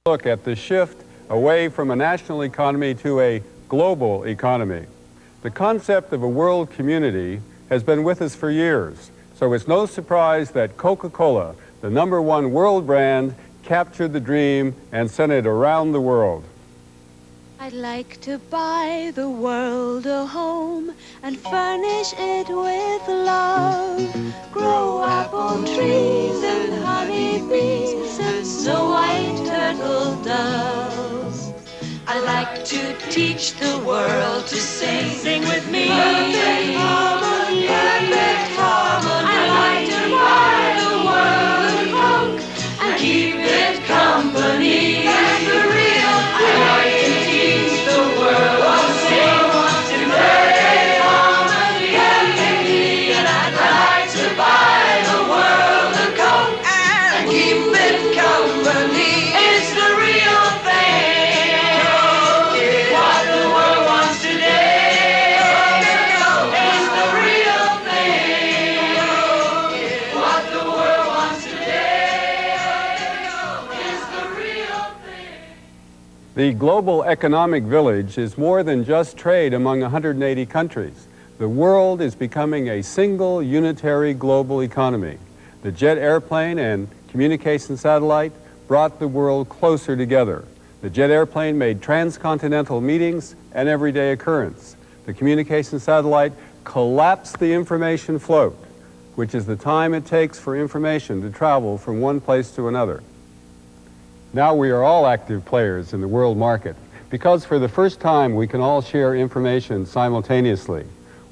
Look at the shift away from a national economy to a global economy. The concept of a world community has been with us for years, so it's no surprise that Coca-Cola, the #1 world brand, captured the dream and sent it around the world. I'd like to buy the world a home and furnish it with love. Grow apple trees and honey bees and snow white turtle doves. I'd like to teach the world to sing. Sing with me. Perfect harmony. Perfect harmony. I'd like to buy the world a Coke and keep it company. That's the real thing. I'd like to teach the world to sing. In perfect harmony. Perfectly. And I'd like to buy the world a Coke and keep it company. It's the real thing. What the world wants today. It's the real thing. What the world wants today. It's the real thing. The global economic village is more than just trade among 180 countries. The world is becoming a single unitary global economy. The jet airplane and communication satellite brought the world closer together. The jet airplane made transcontinental meetings an everyday occurrence. The communication satellite collapsed the information float, which is the time it takes for information to travel from one place to another. Now we are all active players in the world market because for the first time we can all share information simultaneously.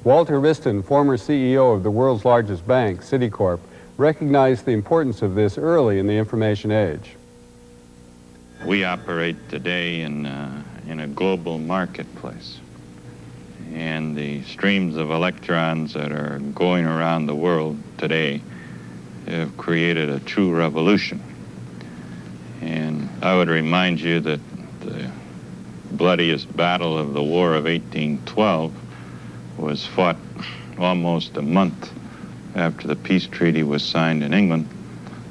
Walter Wriston, former CEO of the world's largest bank, Citicorp, recognized the importance of this early in the information age. We operate today in a global marketplace, and the streams of electrons that are going around the world today have created a true revolution. And I would remind you that the bloodiest battle of the War of 1812 was fought almost a month after the peace treaty was signed in England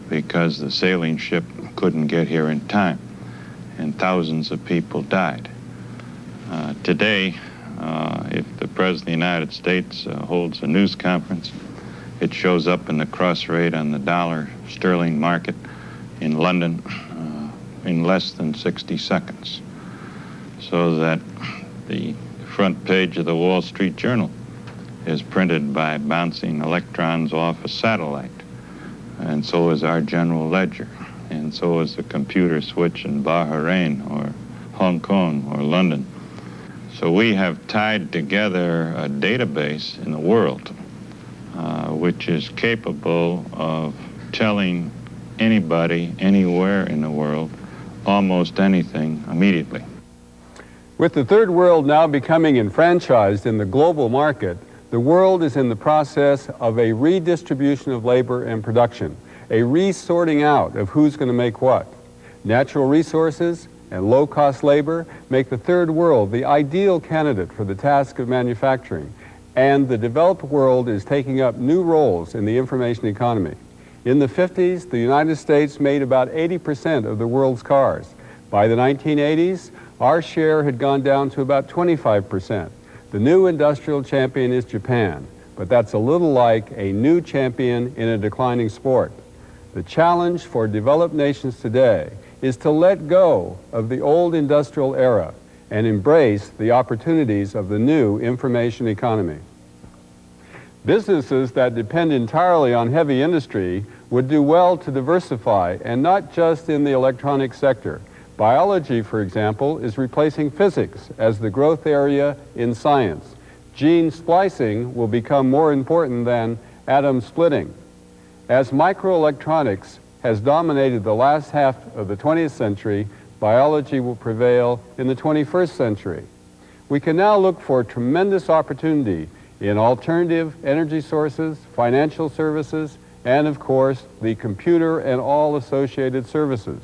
because the sailing ship couldn't get here in time, and thousands of people died. Today, if the President of the United States holds a news conference, it shows up in the cross rate on the dollar sterling market in London in less than 60 seconds. So that the front page of the Wall Street Journal is printed by bouncing electrons off a satellite. And so is our general ledger. And so is the computer switch in Bahrain or Hong Kong or London. So we have tied together a database in the world which is capable of telling anybody, anywhere in the world, almost anything immediately. With the third world now becoming enfranchised in the global market, the world is in the process of a redistribution of labor and production, a resorting out of who's going to make what. Natural resources and low-cost labor make the third world the ideal candidate for the task of manufacturing, and the developed world is taking up new roles in the information economy. In the 50s, the United States made about 80% of the world's cars. By the 1980s, our share had gone down to about 25%. The new industrial champion is Japan, but that's a little like a new champion in a declining sport. The challenge for developed nations today is to let go of the old industrial era and embrace the opportunities of the new information economy. Businesses that depend entirely on heavy industry would do well to diversify, and not just in the electronic sector. Biology, for example, is replacing physics as the growth area in science. Gene splicing will become more important than atom splitting. As microelectronics has dominated the last half of the 20th century, biology will prevail in the 21st century. We can now look for tremendous opportunity in alternative energy sources, financial services, and of course, the computer and all associated services.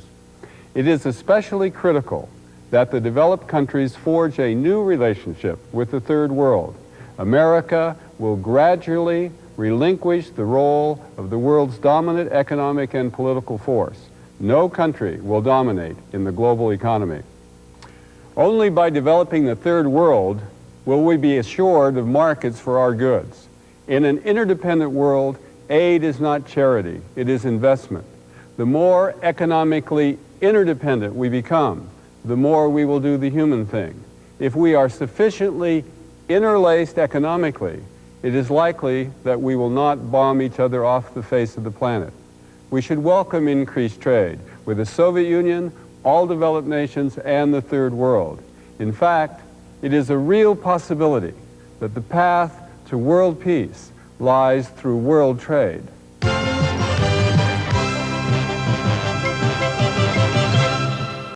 It is especially critical that the developed countries forge a new relationship with the third world. America will gradually relinquish the role of the world's dominant economic and political force. No country will dominate in the global economy. Only by developing the third world will we be assured of markets for our goods. In an interdependent world, aid is not charity, it is investment. The more economically interdependent we become, the more we will do the human thing. If we are sufficiently interlaced economically, it is likely that we will not bomb each other off the face of the planet. We should welcome increased trade with the Soviet Union, all developed nations, and the third world. In fact, it is a real possibility that the path to world peace lies through world trade.